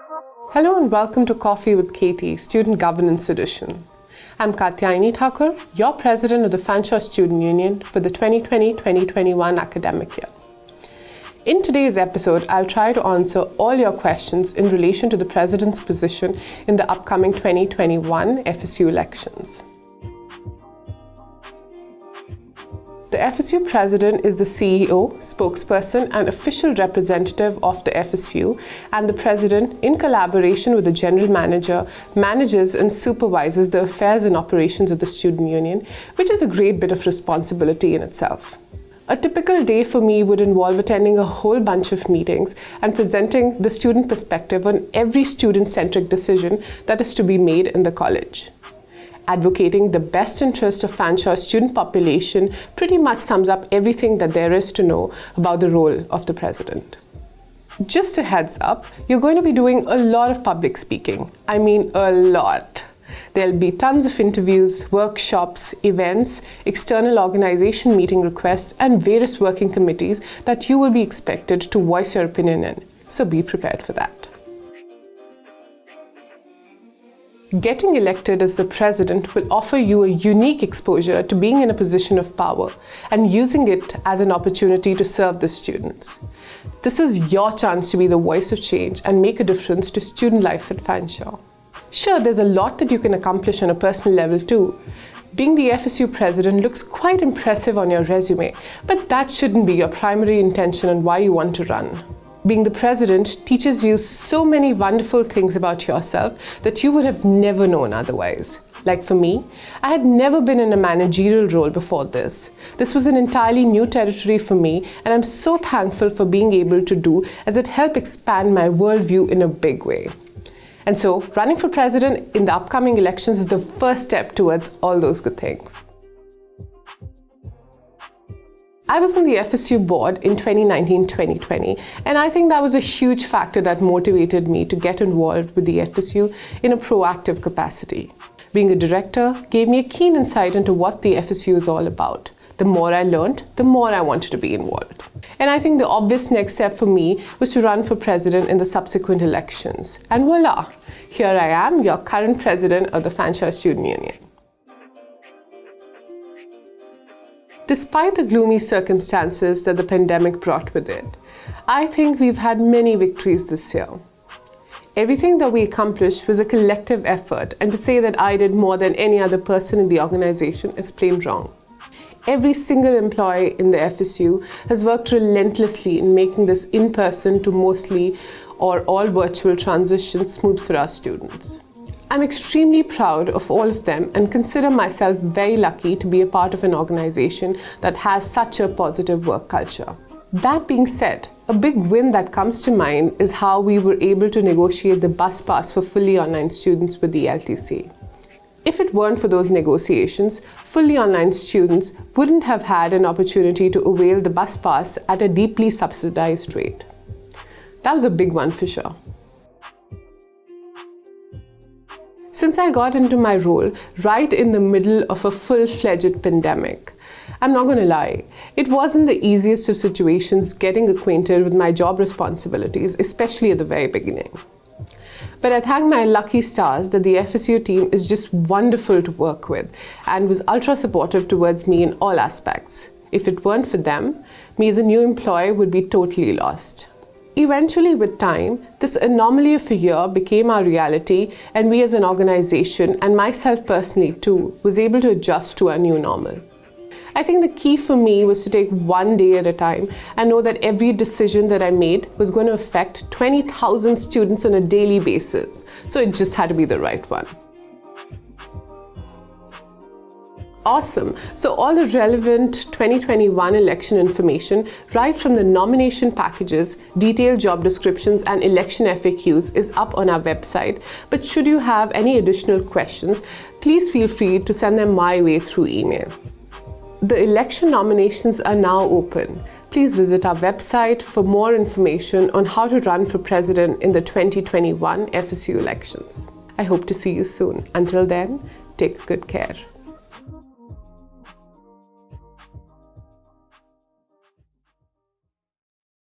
Hello and welcome to Coffee with Katy, Student Governance Edition. I'm Katyayini Thakur, your President of the Fanshawe Student Union for the 2020-2021 academic year. In today's episode, I'll try to answer all your questions in relation to the President's position in the upcoming 2021 FSU elections. The FSU President is the CEO, spokesperson and official representative of the FSU, and the President, in collaboration with the General Manager, manages and supervises the affairs and operations of the Student Union, which is a great bit of responsibility in itself. A typical day for me would involve attending a whole bunch of meetings and presenting the student perspective on every student-centric decision that is to be made in the college. Advocating the best interest of Fanshawe's student population pretty much sums up everything that there is to know about the role of the President. Just a heads up, you're going to be doing a lot of public speaking. I mean a lot. There'll be tons of interviews, workshops, events, external organization meeting requests, and various working committees that you will be expected to voice your opinion in. So be prepared for that. Getting elected as the President will offer you a unique exposure to being in a position of power and using it as an opportunity to serve the students. This is your chance to be the voice of change and make a difference to student life at Fanshawe. Sure, there's a lot that you can accomplish on a personal level too. Being the FSU President looks quite impressive on your resume, but that shouldn't be your primary intention on why you want to run. Being the President teaches you so many wonderful things about yourself that you would have never known otherwise. Like for me, I had never been in a managerial role before this. This was an entirely new territory for me, and I'm so thankful for being able to do, as it helped expand my worldview in a big way. And so, running for President in the upcoming elections is the first step towards all those good things. I was on the FSU board in 2019-2020, and I think that was a huge factor that motivated me to get involved with the FSU in a proactive capacity. Being a director gave me a keen insight into what the FSU is all about. The more I learned, the more I wanted to be involved. And I think the obvious next step for me was to run for President in the subsequent elections. And voila, here I am, your current President of the Fanshawe Student Union. Despite the gloomy circumstances that the pandemic brought with it, I think we've had many victories this year. Everything that we accomplished was a collective effort, and to say that I did more than any other person in the organization is plain wrong. Every single employee in the FSU has worked relentlessly in making this in-person to mostly or all virtual transition smooth for our students. I'm extremely proud of all of them and consider myself very lucky to be a part of an organization that has such a positive work culture. That being said, a big win that comes to mind is how we were able to negotiate the bus pass for fully online students with the LTC. If it weren't for those negotiations, fully online students wouldn't have had an opportunity to avail the bus pass at a deeply subsidized rate. That was a big one for sure. Since I got into my role right in the middle of a full-fledged pandemic, I'm not going to lie, it wasn't the easiest of situations getting acquainted with my job responsibilities, especially at the very beginning. But I thank my lucky stars that the FSU team is just wonderful to work with and was ultra supportive towards me in all aspects. If it weren't for them, me as a new employee would be totally lost. Eventually, with time, this anomaly of a year became our reality, and we as an organization, and myself personally too, was able to adjust to our new normal. I think the key for me was to take one day at a time and know that every decision that I made was going to affect 20,000 students on a daily basis, so it just had to be the right one. Awesome. So all the relevant 2021 election information, right from the nomination packages, detailed job descriptions, and election FAQs is up on our website. But should you have any additional questions, please feel free to send them my way through email. The election nominations are now open. Please visit our website for more information on how to run for president in the 2021 FSU elections. I hope to see you soon. Until then, take good care.